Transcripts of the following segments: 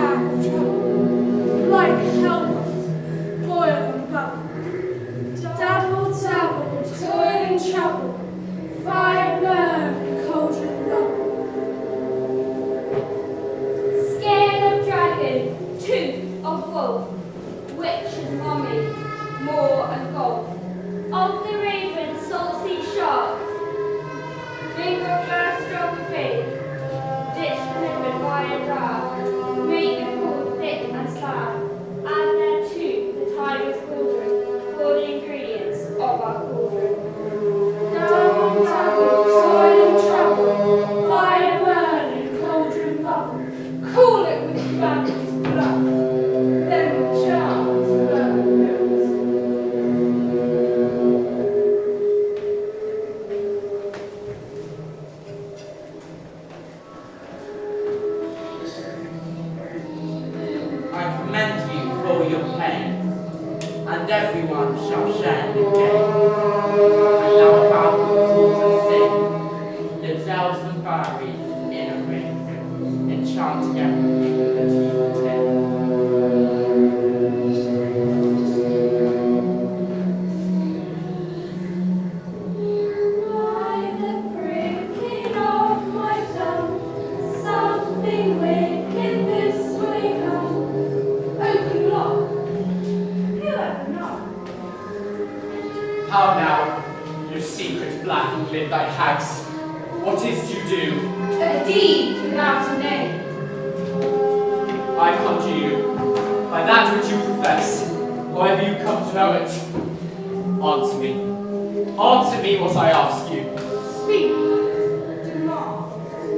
have trouble, like hellpot, boil and bubble. Dabble, dabble, toil and trouble, fire burn, cauldron rubble. Scale of dragon, tooth of wolf, witch and mummy, moor and gold. Of the raven, salty shark, finger first drop of faith, dish liquid wire jar, make the pool thick and slab, add thereto the tiger's cauldron, for the ingredients of our cauldron. Dabble, dabble, toil and trouble, fire burn and cauldron bubble. Cool it with bandit's blood, then with charms burn those. I commend you for your pain, and everyone shall share the gain. And now about the tools and sing, lives elves and fairies in a ring, enchanting everything that you contain. By the pricking of my thumb, something wicked this way come. Open lock. Whoever knocked? How now, you secret black and midnight hags? What is you do? A deed without a name. I conjure you, by that which you profess, however you come to know it, answer me. Answer me what I ask you. Speak. Do not.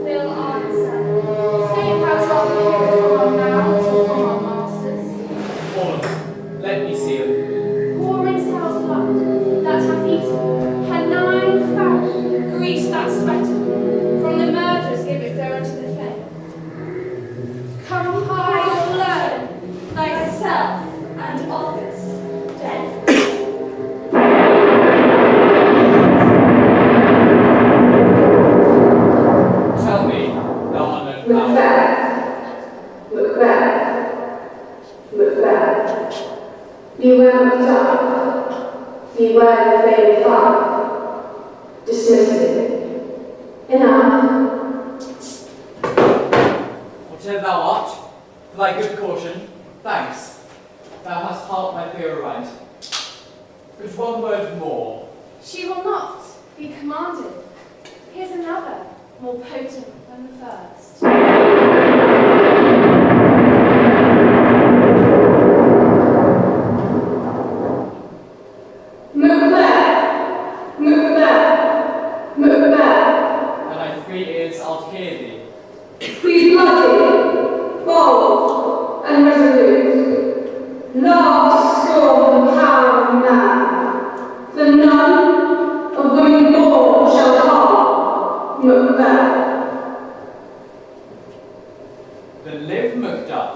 Will answer. Say how trouble you from now to from our masters. All of them, let me see them. Pouring Sal's blood that hath eaten her 9 foul, grease that sweated. From the murders give it there unto the fair. Come high or learn thyself and office dead. Tell me, thou unknown power, Macbeth, Macbeth, Macbeth. Beware Macduff, beware the fatal fire. Dismiss it. Enough. whatever thou art, for thy good caution, thanks. Thou hast harped my fear aright. But one word more. She will not be commanded. Here's another, more potent than the first. Macbeth, Macbeth, Macbeth. And thy 3 ears I'll hear thee. Be bloody, bold, and resolute. Love to scorn the power of man. For none of women born shall harm Macbeth. Then live, Macduff.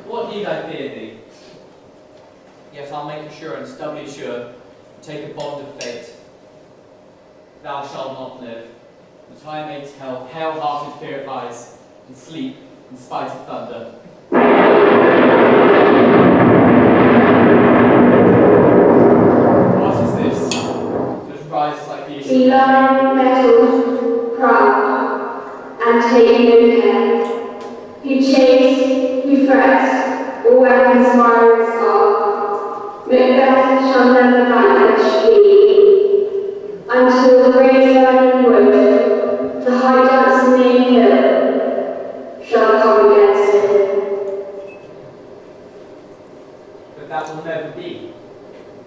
What need I fear thee? Yet I'll make assurance doubly sure, take a bond of fate. Thou shalt not live, that I may tell pale-hearted fear it lies, and sleep in spite of thunder. What is this that rises like the Be issue? learned, mettled, proud, and take no care. He chafes, he frets, or where his fires are. Macbeth shall never vanish be, until the great burning wood, the high dancing name hill, shall come against him. But that will never be.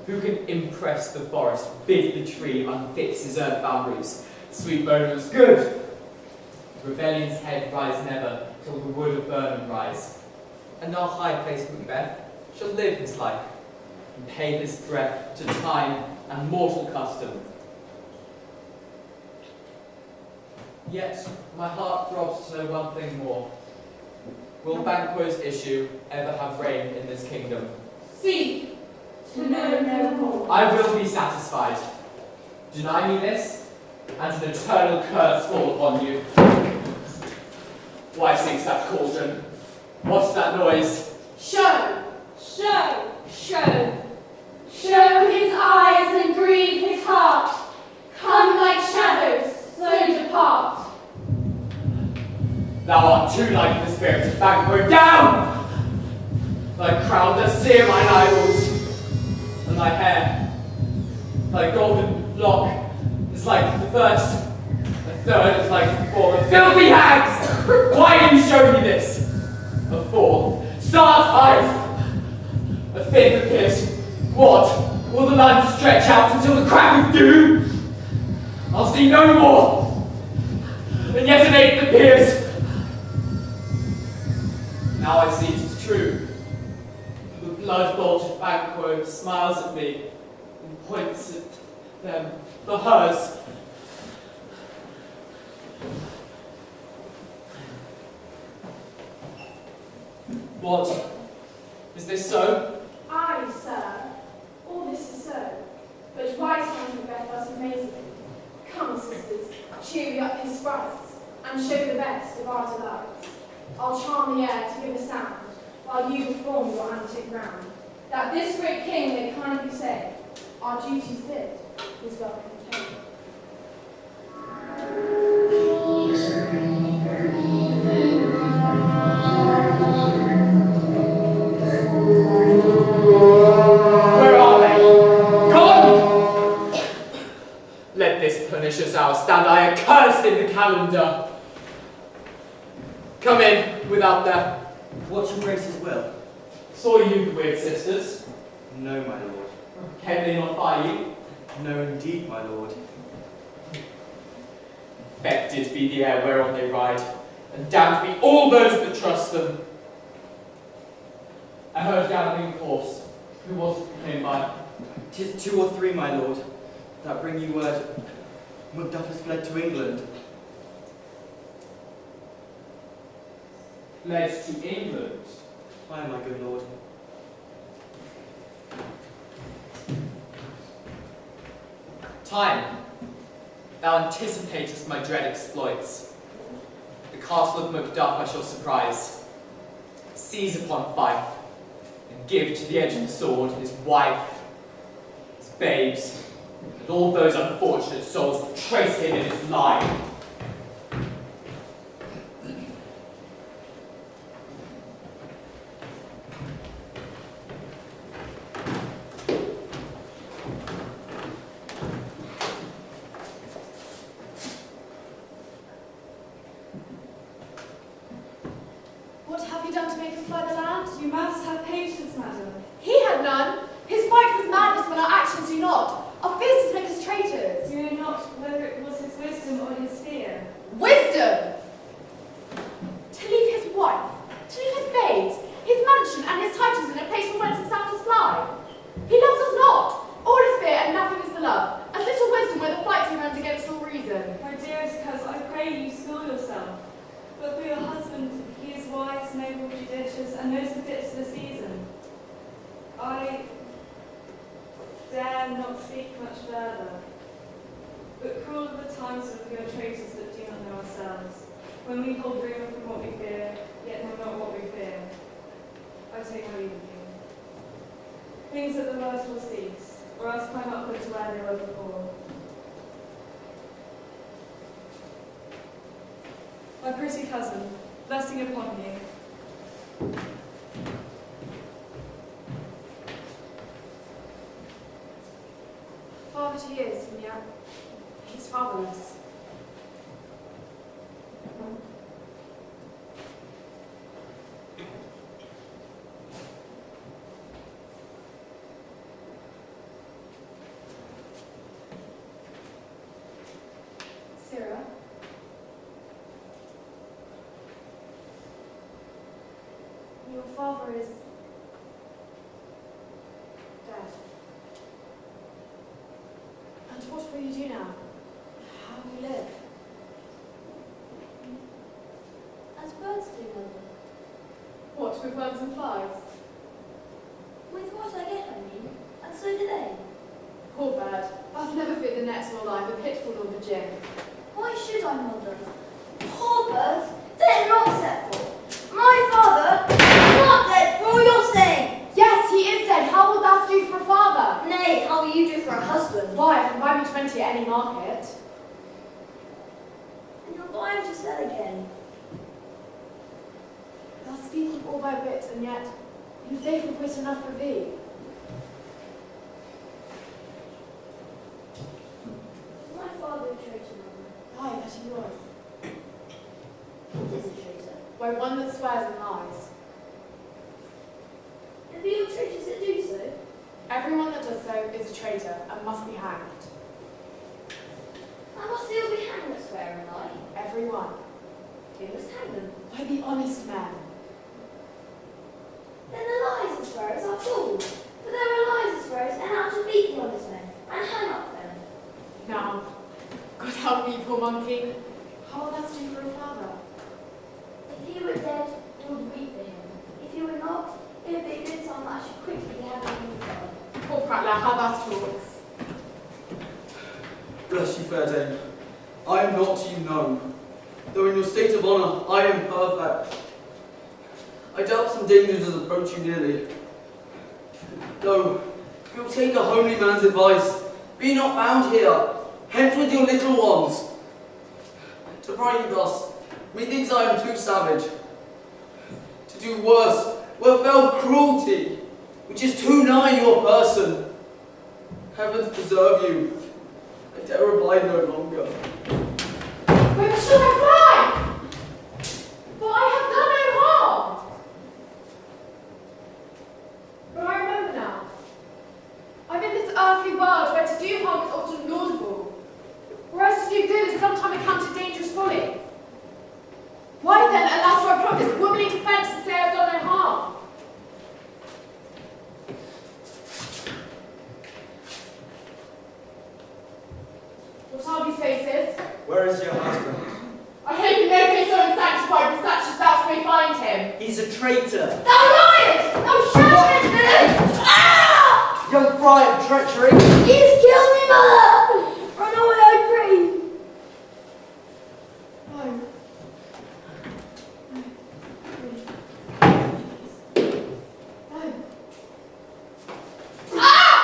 Who can impress the forest, bid the tree unfix his earth boundaries? Sweet Burnham's good. Rebellion's head rise never, till the wood of Burnham rise. And our high-placed Macbeth shall live his life, and pay this breath to time and mortal custom. Yet my heart throbs to know one thing more. Will Banquo's issue ever have reign in this kingdom? Seek to know no more. I will be satisfied. Deny me this, and an eternal curse fall upon you. Why sinks that cauldron? What's that noise? Show. Show. Show. Show his eyes and grieve his heart. Come like shadows, so depart. Thou art too like the spirit of Banquo. Down! Thy crown does sear mine eyeballs, and thy hair, thy golden lock, is like the first, the third is like the fourth. Filthy hags! Why do you show me this? A fourth, start eyes! A fifth appears. What? Will the land stretch out until the crack of doom? I'll see no more. And yet an eighth appears. Now I see 'tis true. The blood-bolted Banquo smiles at me and points at them, the hers. What? Is this so? Aye, sir. All this is so. But why sound Macbeth thus amazing? Come, sisters, cheer we up his sprites, and show the best of our delights. I'll charm the air to give a sound, while you perform your antic round, that this great king may kindly say, our duties did, his welcome take. Where are they? Gone! Let this pernicious hour stand I accursed in the calendar. Come in, without them. What's your grace's will? Saw you, weird sisters. No, my lord. Came they not by you? No, indeed, my lord. Infected be the air whereon they ride, and damned be all those that trust them. I heard galloping horse. Who was it who came by? 'Tis 2 or 3, my lord, that bring you word. Macduff has fled to England. Fled to England. Aye, my good lord. Time, thou anticipatest my dread exploits. The castle of Macduff I shall surprise, seize upon Fife, and give to the edge of the sword his wife, his babes, and all those unfortunate souls that trace him in his line. What have you done to make him fly the land? You must have patience, madam. He had none. His fight was madness when our actions do not. Our fiercest make us traitors. You know not whether it was his wisdom or his fear. Wisdom! To leave his wife, to leave his babes, his mansion and his titles in a place from whence it sounds fly. He loves us not. All is fear and nothing is beloved. As little wisdom where the flight he runs against all reason. My dearest cousin, I pray you school yourself. But for your husband, he is wise, noble, judicious, and knows the fits of the season. I dare not speak much further. But cruel are the times when we are traitors that do not know ourselves. When we hold rumour from what we fear, yet know not what we fear. I take my leave of you. Things at the worst will cease, or else climb upward to where they were before. My pretty cousin, blessing upon you. Father he is, and yet he's fatherless. Sarah? Your father is dead. And what will you do now? How will you live? As birds do, mother. What, with worms and flies? With what I get, I mean, and so do they. Poor bird, I've never fit the nets nor live, the pitfall nor the gin. Why should I, mother? Poor birds, they're not set for. My father any market. And you're buying to sell again. Thou speakest all thy wit, and yet you think of wit enough for thee. Was my father a traitor, Mother? Aye, that he was. What is a traitor? Why, one that swears and lies. And be all traitors that do so? Everyone that does so is a traitor and must be hanged. And must they all be hanged that swear and lie? Everyone. Who must hang them? Why, the honest men. Then the lies and swearers are fools. For there are lies and swearers and out to beat the honest men and hang up them. Now, God help me, poor monkey. How will that do for a father? If he were dead, we would weep for him. If he were not, it would be a good song that I should quickly be having him God. Poor prattler, how thou talks. Bless you, fair dame. I am not, you know. Though in your state of honour, I am perfect. I doubt some dangers as approach you nearly. Though, if you'll take a homely man's advice, be not found here, hence with your little ones. To fright you thus, methinks I am too savage. To do worse, were fell cruelty, which is too nigh your person. Heavens preserve you. I dare abide no longer. Where shall I fly? For I have done no harm. But I remember now. I'm in this earthly world where to do harm is often laudable, whereas to do good is sometimes accounted dangerous folly. Why then, alas, do I promise womanly defence and say I've done no harm? What are these faces? Where is your husband? I hope in no case so unsanctified with such as thou may find him. He's a traitor. Thou liest! Thou shouldest villain! Ah! Young fry of treachery. He has killed me, Mother! Run away, I pray! No. No. Ah!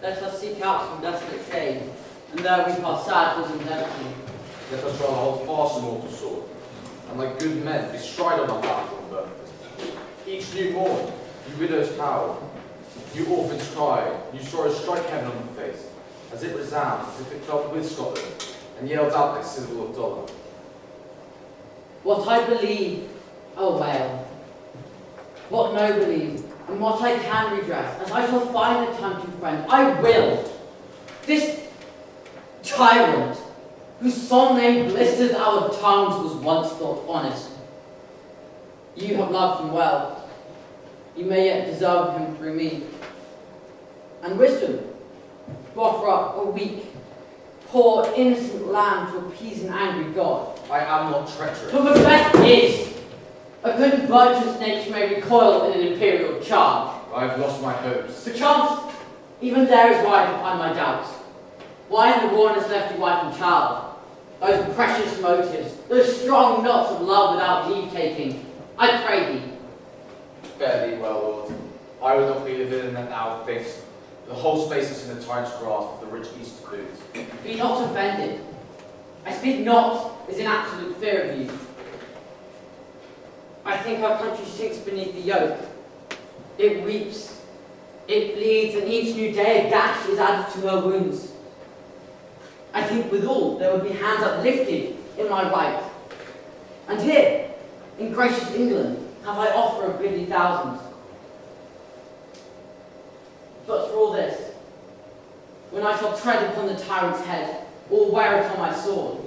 Let us seek out some desolate shade, and there weep our sad bosoms empty. Let us rather hold fast a mortal sword, and like good men bestride on our battle and burden. Each new morn, you widows cower, you orphans cry, you sorrows strike heaven on the face, as it resounds, as if it felt with Scotland, and yelled out like syllable of dollar. What I believe, oh well. What no believe, and what I can redress, as I shall find the time to friend, I will. This tyrant, whose solemn name blisters our tongues, was once thought honest. You have loved him well. You may yet deserve him through me. And wisdom, to offer up a weak, poor, innocent lamb to appease an angry God. I am not treacherous. For Macbeth is. A good and virtuous nature may recoil in an imperial charge. I have lost my hopes. Perchance, even there is where I can find my doubts. Why in the war has left you wife and child? Those precious motives, those strong knots of love without leave-taking. I pray thee. Fare thee well, Lord. I would not be the villain that thou thinkst. The whole space is in the tyrant's grasp of the rich east to boot. Be not offended. I speak not as in absolute fear of you. I think our country sinks beneath the yoke. It weeps, it bleeds, and each new day a gash is added to her wounds. I think withal there would be hands uplifted in my right. And here, in gracious England, have I offer of goodly thousands. But for all this, when I shall tread upon the tyrant's head, or wear it on my sword,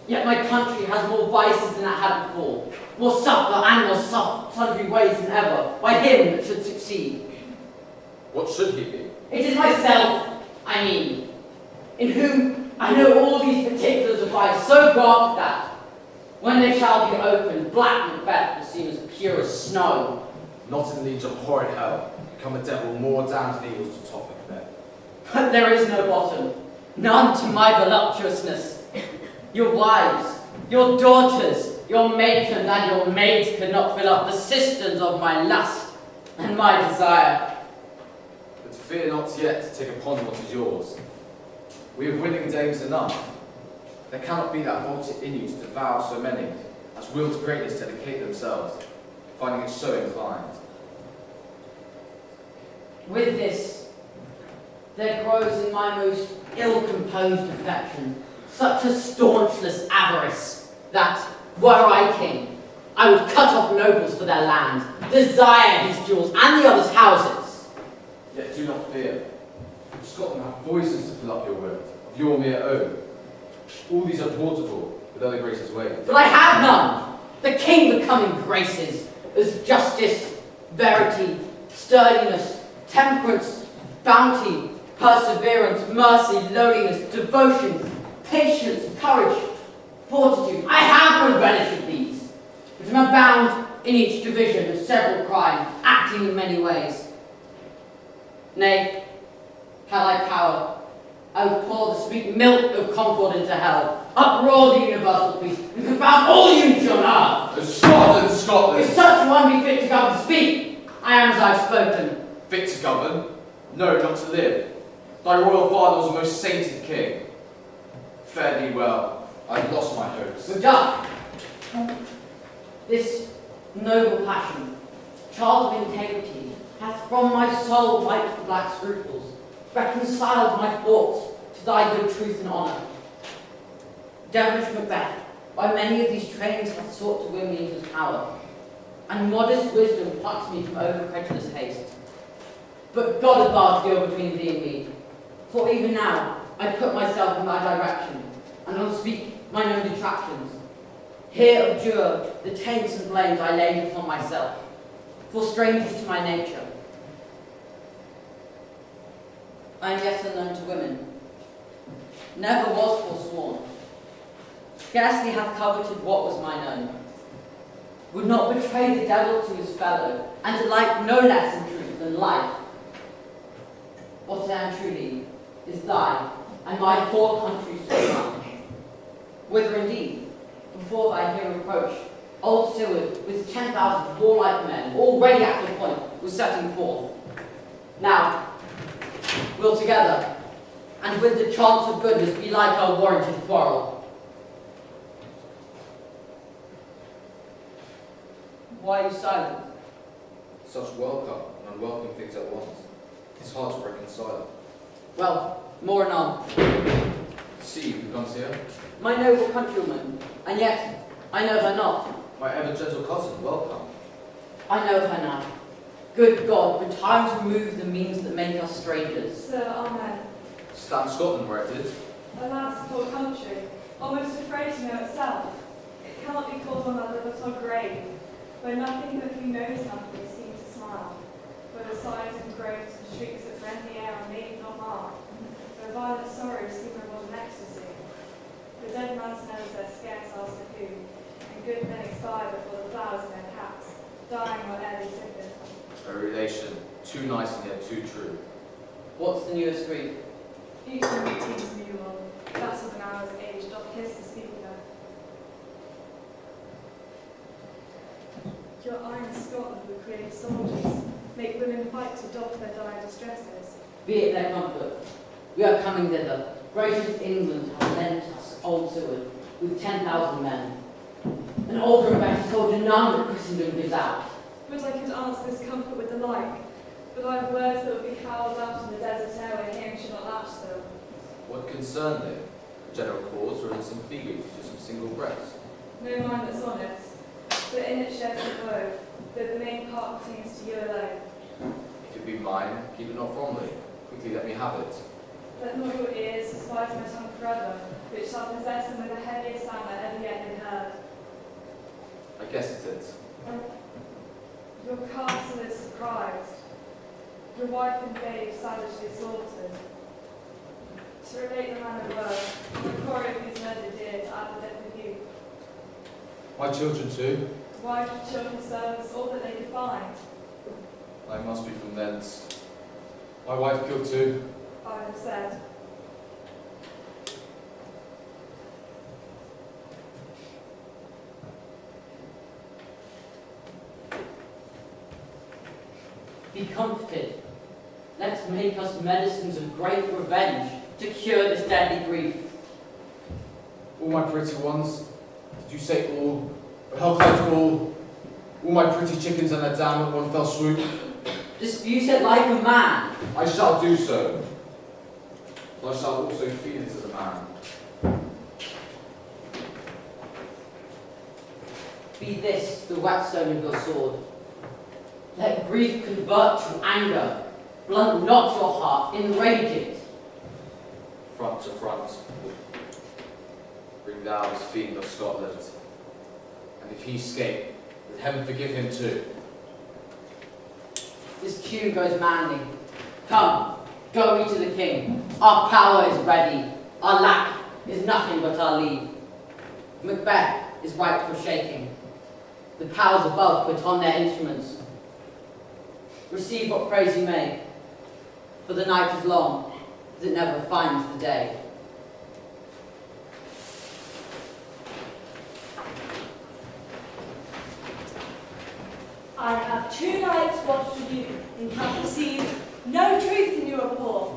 yet my country has more vices than it had before, more suffer and more sundry ways than ever, by him that should succeed. What should he be? It is myself, I mean, in whom I know all these particulars of life so grafted that, when they shall be opened, black Macbeth will seem as pure as snow, Not in the legion of horrid hell. Become a devil more damned than eagles to top Macbeth. But there is no bottom, none to my voluptuousness. Your wives, your daughters, your matrons and your maids could not fill up the cisterns of my lust and my desire. But fear not yet to take upon what is yours. We have willing dames enough. There cannot be that multitude in you to devour so many as will to greatness dedicate themselves, finding it so inclined. With this, there grows in my most ill-composed affection such a staunchless avarice that, were I king, I would cut off nobles for their land, desire his jewels and the others' houses. Yet do not fear. Scotland have voices to fill up your will, of your mere own. All these are portable with other graces ways. But I have none. The king becoming graces as justice, verity, sturdiness, temperance, bounty, perseverance, mercy, lowliness, devotion, patience, courage, fortitude. I have no relish of these, but am bound in each division of several crimes, acting in many ways. Nay, had I power, I would pour the sweet milk of concord into hell, uproar the universal peace, and confound all unity on earth. Scotland, Scotland! If such one be fit to govern, speak. I am as I have spoken. Fit to govern? No, not to live. Thy royal father was a most sainted king. Fare thee well. I have lost my hopes. Good done. This noble passion, child of integrity, hath from my soul wiped the black scruples, reconciled my thoughts to thy good truth and honour. Devilish Macbeth, by many of these trains hath sought to win me into his power, and modest wisdom plucks me from over-credulous haste. But God above go between thee and me, for even now I put myself in thy direction, and unspeak mine own detractions. Here abjure the taints and blames I laid upon myself, for strangers to my nature. I am yet unknown to women, never was forsworn, scarcely have coveted what was mine own, would not betray the devil to his fellow, and delight no less in truth than life. What I am truly is thine, and my poor country's so much. Whither indeed, before thy here approach, old Seward with 10,000 warlike men, already at the point, was setting forth. Now, we'll together, and with the chance of goodness, be like our warranted quarrel. Why are you silent? Such welcome and unwelcome things at once. It is hard to reconcile. Well, more anon. See who comes here. My noble countrywoman, and yet I know her not. My ever gentle cousin, welcome. I know her now. Good God, but time to remove the means that make us strangers. Sir, amen. Stand Scotland where it is. Alas, poor country, almost afraid to know itself. It cannot be called on other but our grave, where nothing but who knows nothing seems to smile, where the sighs and groans and shrieks that rend the air are made not marked, where violent sorrows seem remote in ecstasy. The dead man's nose there scarce asks for who, and good men expire before the flowers in their caps, dying where'er they sicken. A relation, too nice and yet too true. What's the newest grief? Each one routines a new one, that of an hour's age doth hiss to speak of her. Your iron Scotland would create soldiers, make women fight to doff their dire distresses. Be it their comfort. We are coming thither. Gracious England has lent us old Seward with 10,000 men. An older and better soldier none that Christendom gives out. Would I could answer this comfort with the like, but I have words that would be howled out in the desert air where hearing should not latch them. What concern then? A general cause or in some figure to some single breast? No mind that's honest, but in it shares the woe, though the main part pertains to you alone. If it be mine, keep it not from me. Quickly let me have it. Let not your ears despise my tongue forever, which shall possess them with the heaviest sound that ever yet been heard. I guess it is. Your castle is surprised, your wife and babe savagely slaughtered. To relate the man of word, the quarry of whose murder dear to add the death of you. My children too. Wife, children, servants, all that they could find. I must be from thence. My wife killed too. I have said. Be comforted. Let's make us medicines of great revenge to cure this deadly grief. All my pretty ones, did you say all? But how can I call all my pretty chickens and their dam at one fell swoop? Dispute it like a man. I shall do so. But I shall also feed it as a man. Be this the whetstone of your sword. Let grief convert to anger. Blunt not your heart, enrage it. Front to front. Bring thou this fiend of Scotland. And if he escape, let heaven forgive him too. This cue goes manly. Come, go we to the king. Our power is ready. Our lack is nothing but our leave. Macbeth is ripe for shaking. The powers above put on their instruments. Receive what praise you may, for the night is long, as it never finds the day. I have 2 nights watched with you, and have perceived no truth in your report.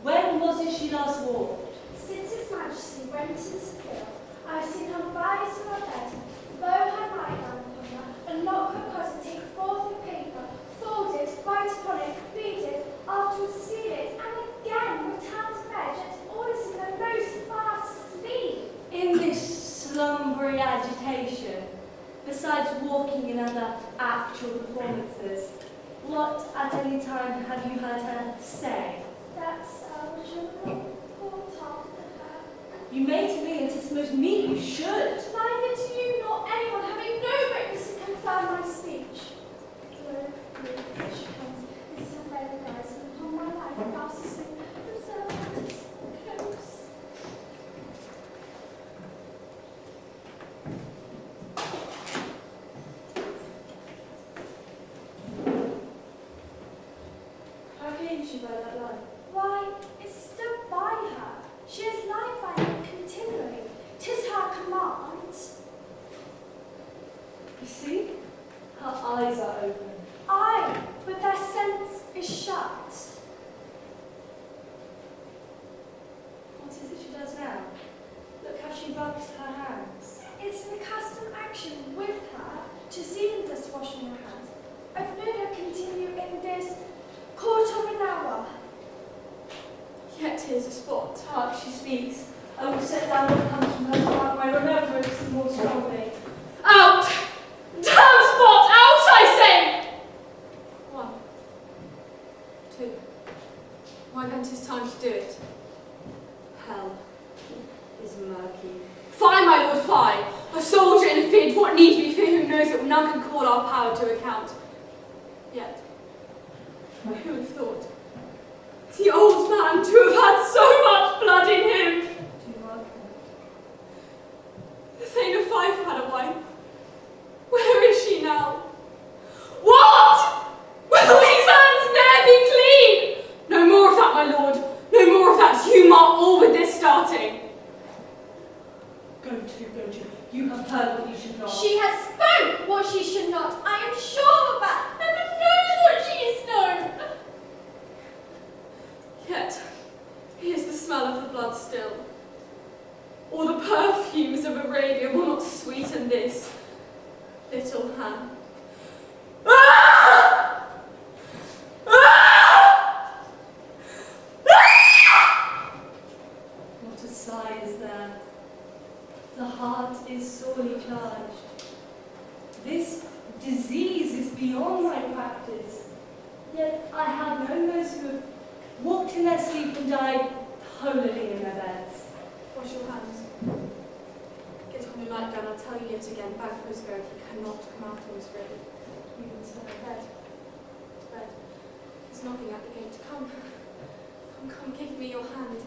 When was it she last walked? Since His Majesty went into the field, I have seen her rise from her bed, bow her nightgown upon her, and lock her cousin take forth the paper, fold it, write upon it, read it, afterwards seal it, and again return to bed, yet all is in the most fast sleep. In this slumbering agitation, besides walking in other actual performances, what at any time have you heard her say? That's Algernon, brought after her. You may to me, and 'tis most meet you should. Neither to you nor anyone, having no witness to confirm my speech. Here she comes. This is her very eyes, and upon my life, fast asleep. Observe her close. How came she by that light? Why, it stood by her. She has lied by me continually. 'Tis her command. You see? Her eyes are open. Aye, but their sense is shut. What is it she does now? Look how she rubs her hands. It's an accustomed action with her to see thus washing her hands. I've known her continue in this quarter of an hour. Yet here's a spot. Hark, she speaks. I will set down what comes from her to mark my remembrance the more strongly. Out! Damn spot! Out, I say! 1, 2. Why then 'tis time to do it. Hell is murky. Fie, my lord, fie! A soldier in a field, what need we fear who knows that none can call our power to account? Yet, who would have thought the old man to have had so much blood in him? Do you mark her? The Thane of Fife had a wife. Where is she now? What? Will these hands ne'er be clean? No more of that, my lord. No more of that. You mark all with this starting. Go to. You have heard what you should not. She has spoke what she should not. I am sure of that. Heaven knows what she has known. Yet, here's the smell of the blood still. Or the perfumes of Arabia will not sweeten this little hand. Ah! Ah! Ah! What a sigh is there. The heart is sorely charged. This disease is beyond my practice. Yet I have known those who have walked in their sleep and died holily in their beds. Wash your hands. Get on your nightgown. I'll tell you yet again. Banquo spirit, he cannot come out on his grave. You can stay in bed. Bed. He's knocking at the gate. Come. Come, give me your hand.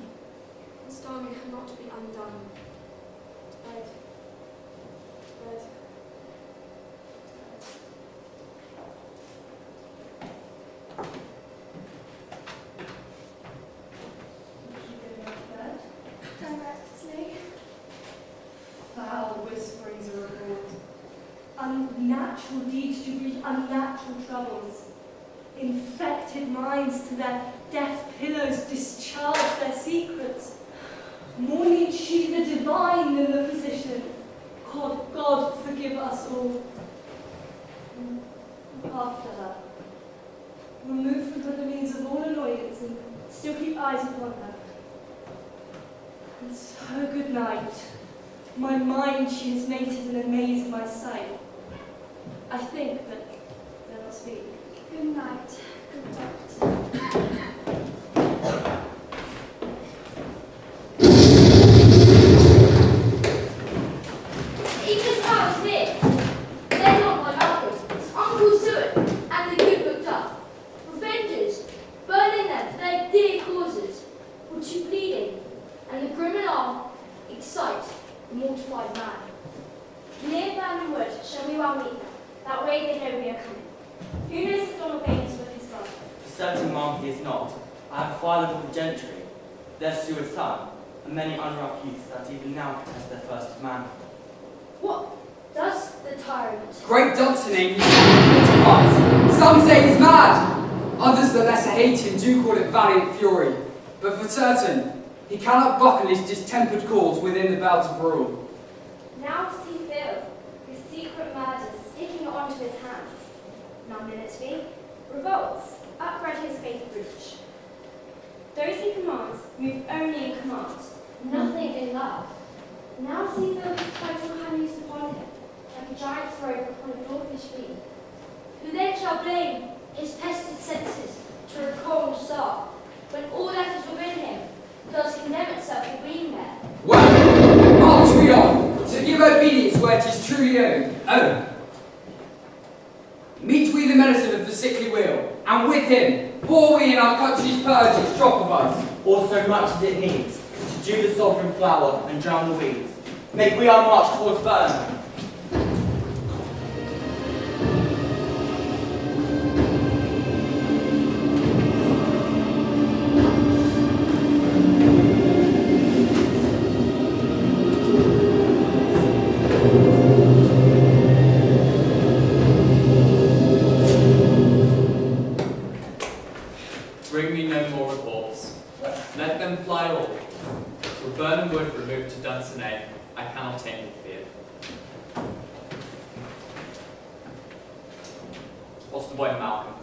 This darling cannot be undone. Bed. Bed. whisperings are abroad. Unnatural deeds to breed unnatural troubles. Infected minds to their deaf pillows discharge their secrets. More needs she the divine than the physician. God forgive us all. After her. Remove from her the means of all annoyance and still keep eyes upon her. And so good night. My mind she has mated and amazed my sight. I think, but they'll not speak. Good night, good doctor. Eagle's house here. They're not my uncles. It's Uncle Seward and the good booked up. Revengers, burning them for their dear causes, or too bleeding, and the grim and arm excite the mortified man. Near Burnham Wood shall we well meet them. That way they know we are coming. Who knows that Donald Baines with his blood? For certain, ma'am, he is not. I have filed with the gentry, their Seward's son, and many unrough youths that even now contest their first of manhood. What does the tyrant? Great doctoring, he fortifies. Some say he's mad. Others that lesser hate him do call it valiant fury. But for certain, he cannot buckle his distempered cause within the belt of rule. Now does he feel his secret murders sticking onto his hands? Now military revolts, upbred his faith breach. Those he commands move only in command, nothing in love. Now does he feel his title hand used upon him, like a giant's robe upon a dwarfish beam? Who then shall blame his pested senses to a cold star, when all that is within him does condemn itself for being there? Well, march we on, to give obedience where it is truly own. Meet we the medicine of the sickly wheel, and with him pour we in our country's purge its drop of us. Or so much as it needs, to dew the sovereign flower and drown the weeds. Make we our march towards Burnham. Bring me no more reports. Let them fly all. Till Burnham Wood removed to Dunsinane, I cannot take any fear. What's the boy Malcolm?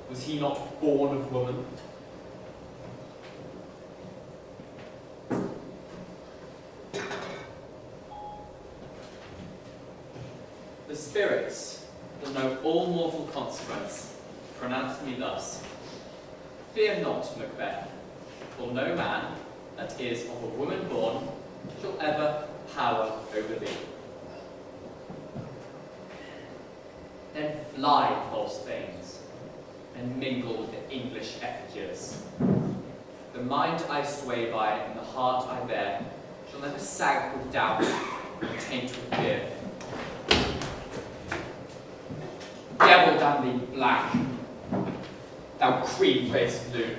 Was he not born of woman? The spirits that know all mortal consequence pronounced me thus. Fear not, Macbeth, for no man that is of a woman born shall ever power over thee. Then fly, false things, and mingle with the English epicures. The mind I sway by and the heart I bear shall never sag with doubt or taint with fear. Devil damn thee black, thou cream-faced loon.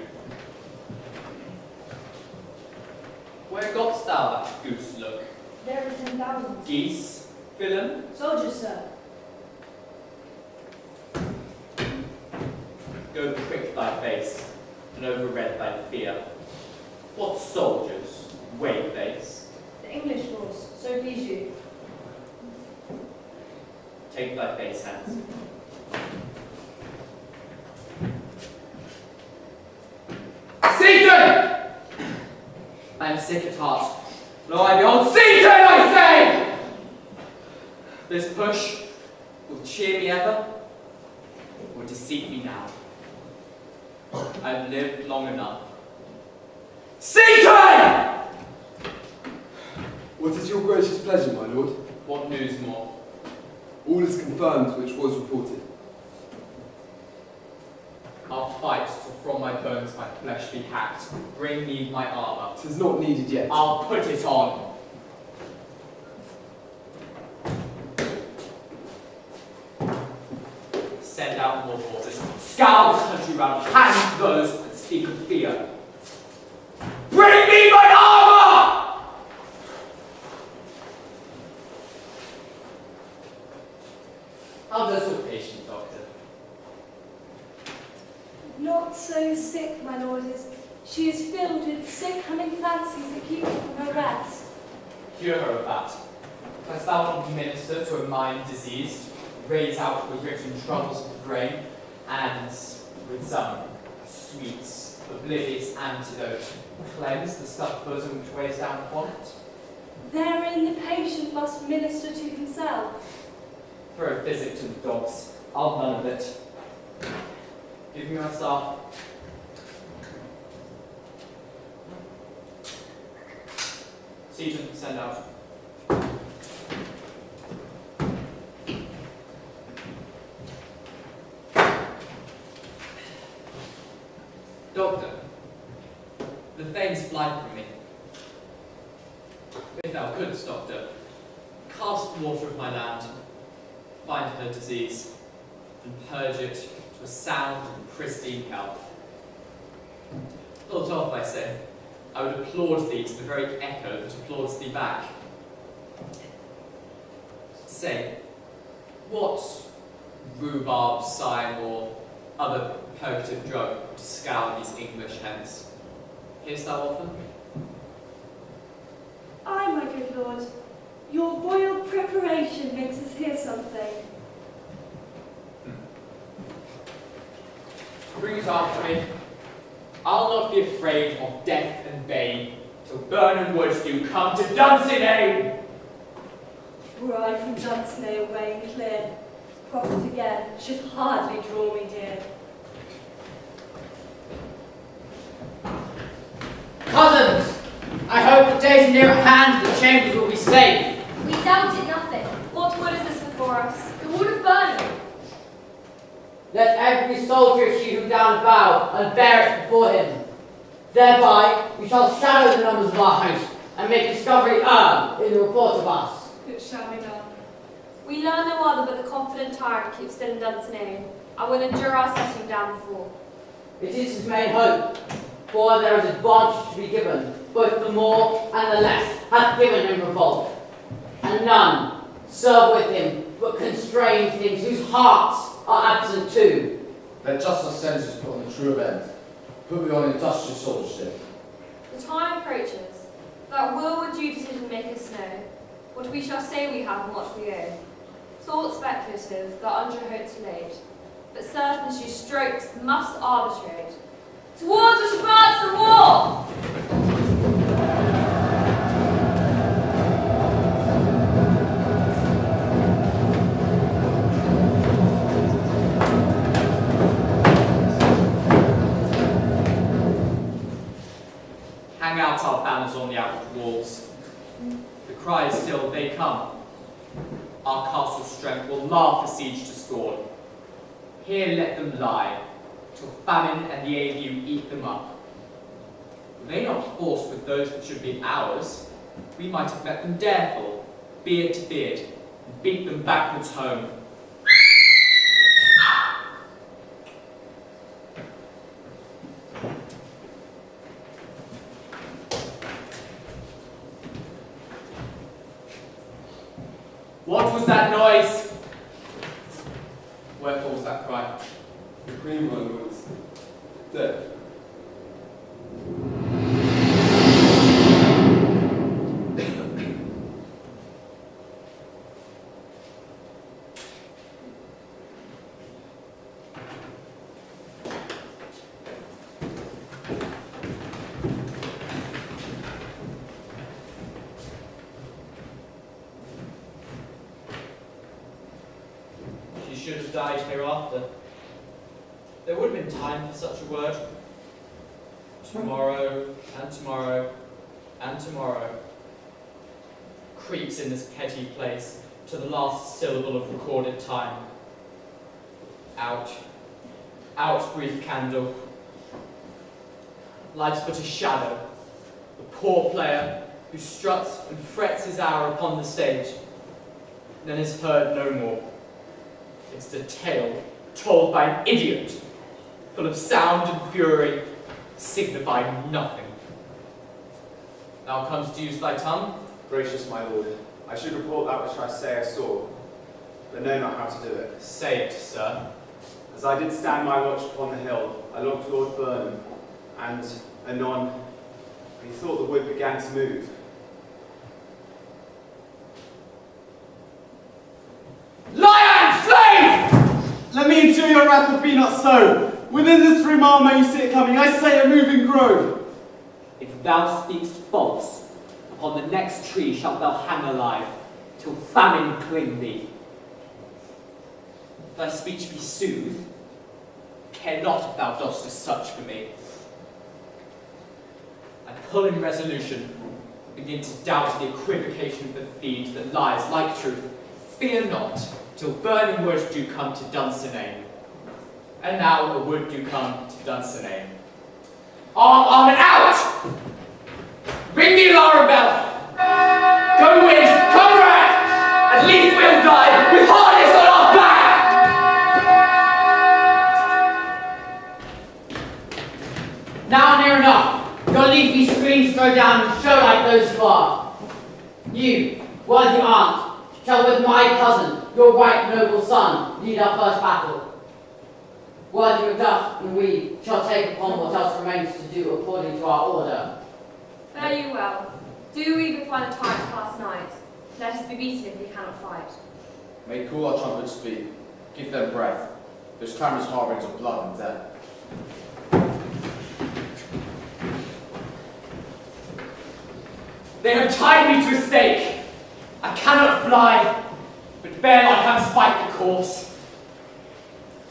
Where gotst thou that goose look? There are 10,000. Geese, villain? Soldiers, sir. Go prick thy face, and overread thy fear. What soldiers, wave face? The English force, so please you. Take thy face hence. Satan! I am sick at heart. Lo, I behold Satan, I say! This push will cheer me ever, or deceive me now. I have lived long enough. Satan! What is your gracious pleasure, my lord? What news more? All is confirmed which was reported. I'll fight till from my bones my flesh be hacked. Bring me my armour. 'Tis not needed yet. I'll put it on. Send out more forces. Scour the country round. Hand those that speak of fear. Bring me my armour! How does your patient, Doctor? Not so sick, my lords. She is filled with sick humming fancies that keep her from her rest. Cure her of that. Canst thou not minister to a mind diseased, raise out the written troubles of the brain, and with some sweet, oblivious antidote, cleanse the stuffed bosom which weighs down upon it? Therein the patient must minister to himself. Throw physic to the dogs. I'll none of it. Give me my staff. Seaton, send out. Doctor, the thanes fly from me. If thou couldst, Doctor, cast the water of my land, find her disease, and purge it to a sound and pristine health. Pull it off, I say. I would applaud thee to the very echo that applauds thee back. Say, what rhubarb, cyme, or other purgative drug to scour these English hens? Hearest thou often? Aye, my good lord. Your royal preparation makes us hear something. Bring it after me. I'll not be afraid of death and bane, till Burnham Wood do come to Dunsinane! Were I from Dunsinane away and clear, profit again should hardly draw me near. Cousins, I hope the days are near at hand and the chambers will be safe. We doubted nothing. What wood is this before us? The wood of Burnham. Let every soldier shew down a bow and bear it before him. Thereby we shall shadow the numbers of our host and make discovery in the report of us. It shall be done. We learn no other but the confident tyrant keeps still in Dunsinane. I will endure our setting down before. It is his main hope, for there is advantage to be given, both the more and the less hath given him revolt. And none serve with him but constrained things whose hearts are absent too. Let justice senses put on the true event. Put me on industrious soldiership. The time approaches that will with due decision make us know what we shall say we have and what we owe. Thought speculative, that under hopes laid, but certain as you strokes must arbitrate. Towards which advance the war! Hang out our banners on the outward walls. The cry is still, they come. Our castle strength will laugh a siege to scorn. Here let them lie, till famine and the ague eat them up. Were they not forced with those that should be ours, we might have met them dareful, beard to beard, and beat them backwards home. What was that noise? Wherefore was that cry? The Queen, my lords, dead. She should have died hereafter. There would have been time for such a word. Tomorrow, and tomorrow, and tomorrow. Creeps in this petty place to the last syllable of recorded time. Out. Out, brief candle. Life's but a shadow. The poor player who struts and frets his hour upon the stage, then is heard no more. It's a tale told by an idiot, full of sound and fury, signifying nothing. Now comes to use thy tongue. Gracious my lord, I should report that which I say I saw. but know not how to do it. Say it, sir. As I did stand my watch upon the hill, I looked toward Burnham, and anon, methought the wood began to move. Lion, slave! Let me endure your wrath, but be not so. Within this 3 mile may you see it coming. I say a moving grove. If thou speakst false, upon the next tree shalt thou hang alive, till famine cling thee. If thy speech be sooth, care not if thou dost as such for me. I pull in resolution, begin to doubt the equivocation of the fiend that lies like truth. Fear not, till burning wood do come to Dunsinane. And now a wood do come to Dunsinane. Arm and out! Ring the alarm bell! Go wind, comrade! At least we'll die with harness on our back! Now near enough. Your leafy screens throw down and show like those who are. You, worthy aunt, shall with my cousin, your right noble son, lead our first battle. Worthy Macbeth and we shall take upon what else remains to do according to our order. Fare you well. Do we even find a time to pass night? Let us be beaten if we cannot fight. May cool our trumpets speak. Give them breath. Those clamorous harbings of blood and death. They have tied me to a stake. I cannot fly, but bear my hands fight the course.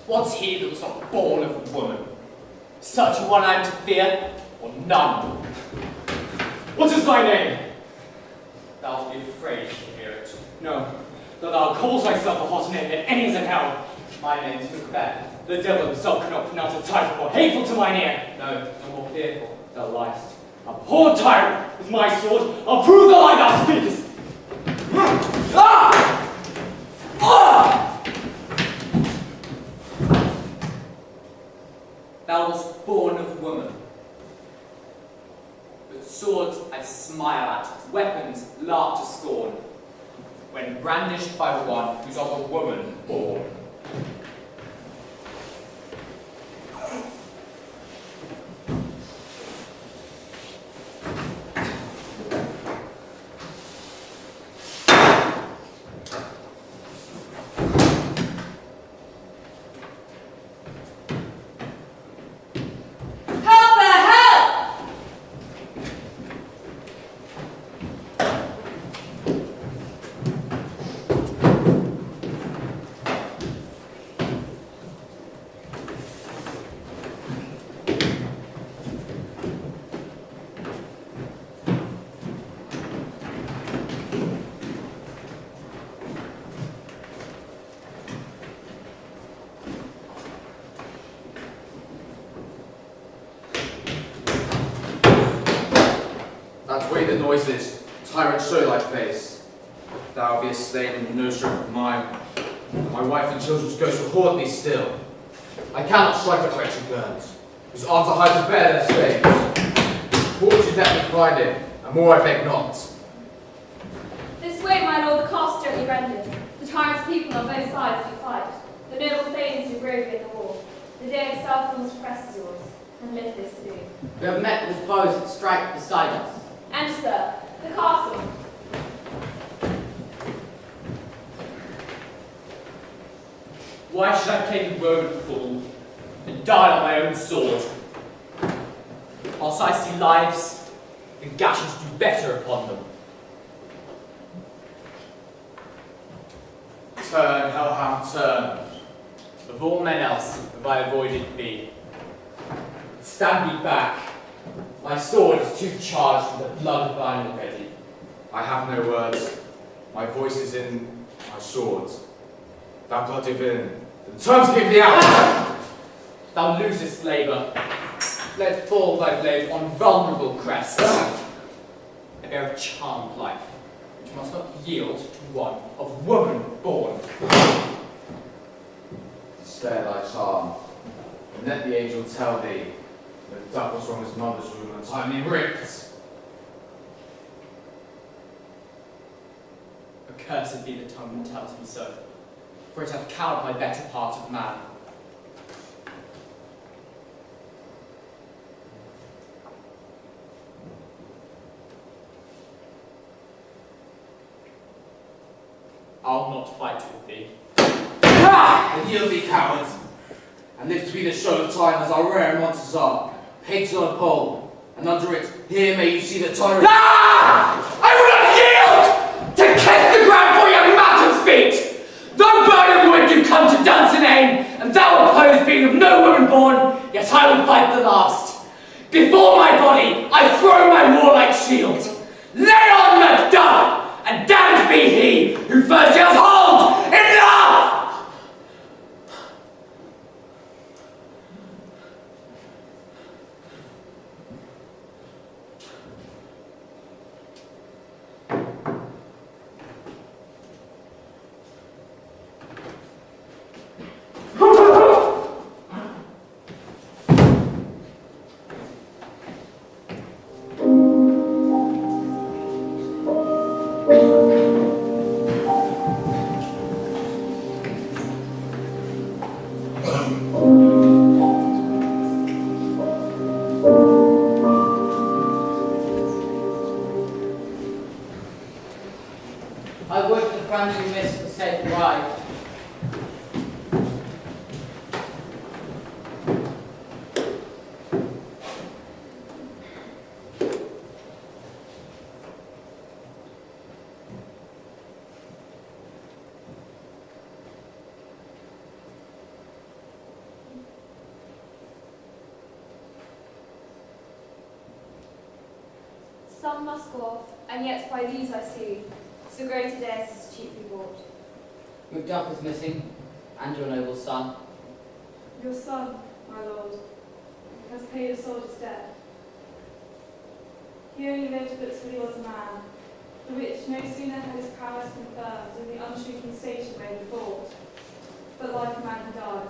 What's he that was not born of a woman? Such a one I am to fear, or none? What is thy name? Thou wilt be afraid to hear it. No, though thou calls thyself a hotter name than any is in hell. My name is Macbeth. The devil himself cannot pronounce a title more hateful to mine ear. No, no more fearful. Thou liest. Abhorred tyrant, with my sword, I'll prove the lie thou speakest. Ah! Ah! Thou wast born of woman. With swords I smile at, weapons laugh to scorn, when brandished by the one who's of a woman born. The noises, tyrant, show thy face. If thou be a slave and no stroke of mine, my wife and children's ghosts will haunt me still. I cannot strike at wretched burns, whose arms are high to bear their slaves. Fortune let me find him, and more I beg not. This way, my lord, the cost gently rendered. The tyrant's people on both sides do fight. The noble thanes do bravely in the war. The day itself almost presses yours, and little is to do. We have met with foes that strike beside us. And, sir, the castle. Why should I play the Roman fool and die on my own sword? Whilst I see lives, the gashes do better upon them. Turn, hellhound, turn. Of all men else have I avoided thee. Stand thee back. My sword is too charged with the blood of thine already. I have no words. My voice is in my sword. Thou bloody villain, the terms give thee out! Thou losest labour. Let fall thy blade on vulnerable crests. I bear a charmed life, which must not yield to one of woman born. Spare thy charm, and let the angel tell thee that Duff was from his mother's room and timely ripped. Accursed be the tongue that tells me so. for it hath cowed my better part of man. I'll not fight with thee. And yield thee, cowards, and live to be the show of time as our rare monsters are, painted on a pole, and under it, here may you see the tyrant. I will not yield to kiss the ground for young Malcolm's feet. Though burning wood do come to Dunsinane, and thou opposed being of no woman born, yet I will fight the last. Before my body, I throw my warlike shield. Lay on, Macbeth, and damned be he who first yells, hold! Enough! I would the friends we missed the safe ride. Some must go off, and yet by these I see, so great a death is cheaply bought. Macduff is missing, and your noble son. Your son, my lord, has paid a soldier's debt. He only lived but till he was a man, the which no sooner had his prowess confirmed in the unshrinking station where he fought, but like a man he died.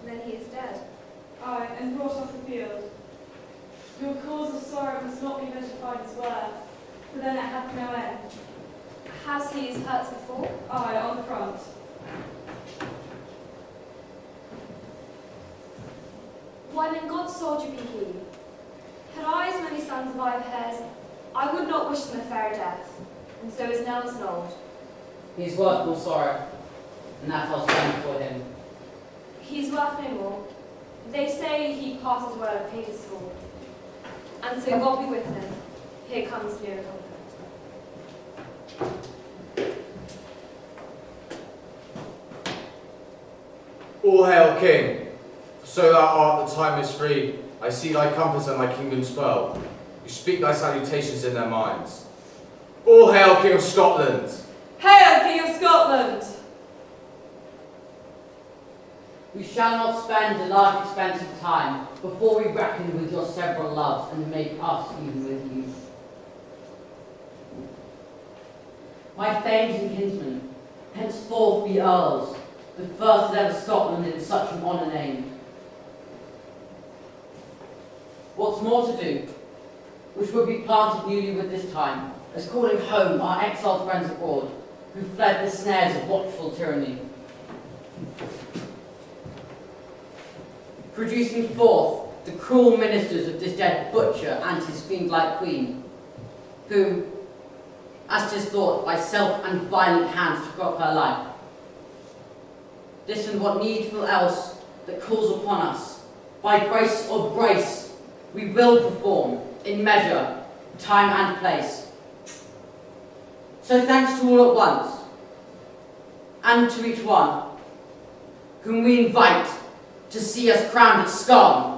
Then he is dead. Aye, and brought off the field. Your cause of sorrow must not be measured by his worth, for then it hath no end. Has he his hurts before? Aye, on the front. Why then God's soldier be he. Had I as many sons of Ive hairs, I would not wish them a fairer death, and so is Nels Nold. He is worth more sorrow, and that I'll stand for him. He is worth no more. They say he passes well and paid his score. And so God be with him. Here comes near comfort. All hail, King! For so thou art, the time is free. I see thy compass and thy kingdom swell. You speak thy salutations in their minds. All hail, King of Scotland! Hail, King of Scotland! We shall not spend a large expense of time before we reckon with your several loves and make us even with you. My thanes and kinsmen, henceforth be earls, the first that ever Scotland in such an honour named. What's more to do, which would be planted newly with this time, as calling home our exiled friends abroad, who fled the snares of watchful tyranny. Producing forth the cruel ministers of this dead butcher and his fiend-like queen, whom, as 'tis thought, by self and violent hands took off her life. This and what needful else that calls upon us, by grace of grace, we will perform in measure, time and place. So thanks to all at once, and to each one, whom we invite to see us crowned at Scone.